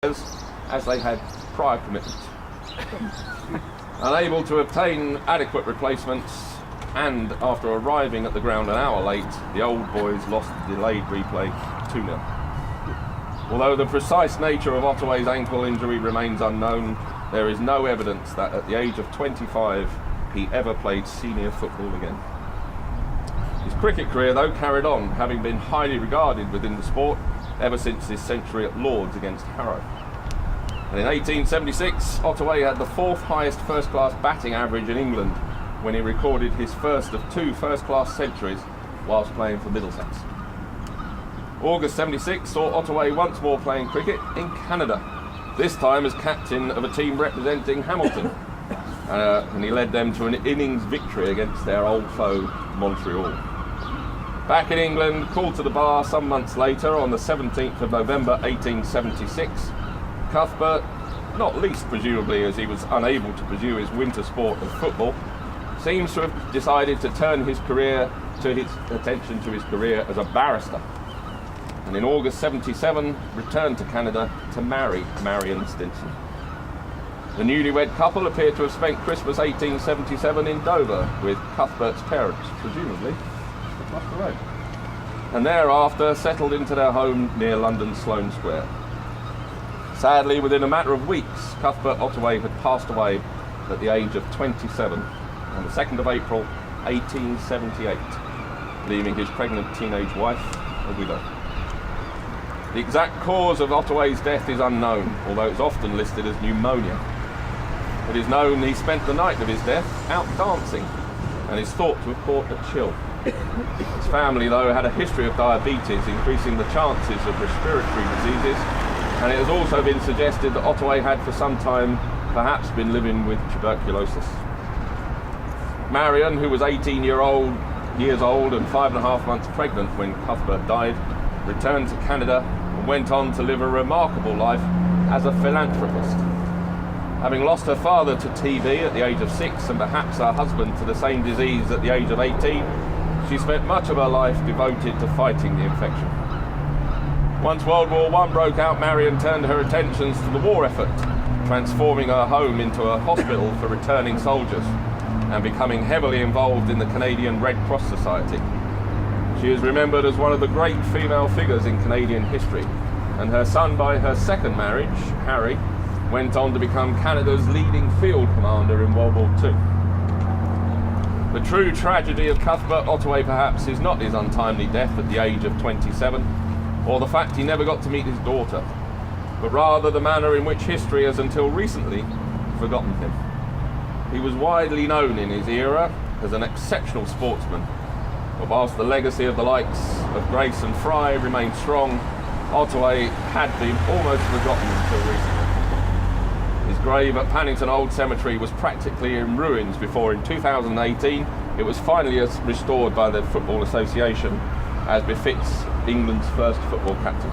as they had prior commitments. Unable to obtain adequate replacements, and after arriving at the ground an hour late, the old boys lost the delayed replay 2-0. Although the precise nature of Ottaway's ankle injury remains unknown, there is no evidence that at the age of 25 he ever played senior football again. His cricket career, though, carried on, having been highly regarded within the sport ever since his century at Lord's against Harrow. And in 1876, Ottaway had the fourth highest first-class batting average in England when he recorded his first of 2 first-class centuries whilst playing for Middlesex. August 76 saw Ottaway once more playing cricket in Canada, this time as captain of a team representing Hamilton, and he led them to an innings victory against their old foe, Montreal. Back in England, called to the bar some months later on the 17th of November 1876, Cuthbert, not least presumably as he was unable to pursue his winter sport of football, seems to have decided to turn his attention to his career as a barrister, and in August 77 returned to Canada to marry Marion Stinson. The newlywed couple appear to have spent Christmas 1877 in Dover with Cuthbert's parents, presumably across the road, and thereafter settled into their home near London Sloane Square. Sadly, within a matter of weeks, Cuthbert Ottaway had passed away at the age of 27 on the 2nd of April 1878, leaving his pregnant teenage wife a widow. The exact cause of Ottaway's death is unknown, although it's often listed as pneumonia. It is known he spent the night of his death out dancing and is thought to have caught a chill. His family, though, had a history of diabetes, increasing the chances of respiratory diseases, and it has also been suggested that Ottaway had for some time perhaps been living with tuberculosis. Marion, who was 18 years old and 5.5 months pregnant when Cuthbert died, returned to Canada and went on to live a remarkable life as a philanthropist. Having lost her father to TB at the age of 6 and perhaps her husband to the same disease at the age of 18, she spent much of her life devoted to fighting the infection. Once World War I broke out, Marion turned her attentions to the war effort, transforming her home into a hospital for returning soldiers and becoming heavily involved in the Canadian Red Cross Society. She is remembered as one of the great female figures in Canadian history, and her son by her second marriage, Harry, went on to become Canada's leading field commander in World War II. The true tragedy of Cuthbert Ottaway perhaps is not his untimely death at the age of 27, or the fact he never got to meet his daughter, but rather the manner in which history has until recently forgotten him. He was widely known in his era as an exceptional sportsman, but whilst the legacy of the likes of Grace and Fry remained strong, Ottaway had been almost forgotten until recently. His grave at Paddington Old Cemetery was practically in ruins before in 2018 it was finally restored by the Football Association as befits England's first football captain,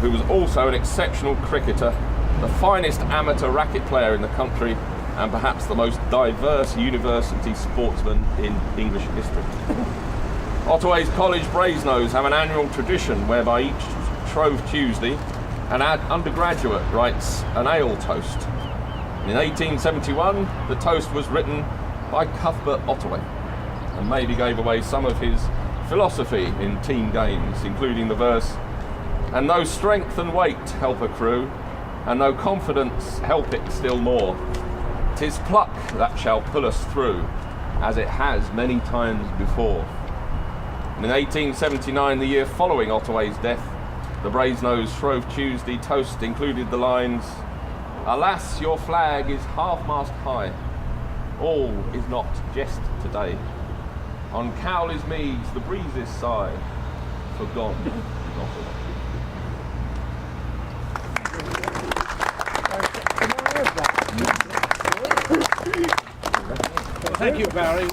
who was also an exceptional cricketer, the finest amateur racket player in the country, and perhaps the most diverse university sportsman in English history. Ottaway's College Brasenose have an annual tradition whereby each Shrove Tuesday an undergraduate writes an ale toast. In 1871, the toast was written by Cuthbert Ottaway and maybe gave away some of his philosophy in team games, including the verse, "And no strength and weight help a crew, and no confidence help it still more. 'Tis pluck that shall pull us through, as it has many times before." And in 1879, the year following Ottaway's death, the Brasenose Shrove Tuesday toast included the lines, "Alas, your flag is half-mast high, all is not jest today. On Cowley's meads the breezes sigh, for gone not away." Thank you, Barry.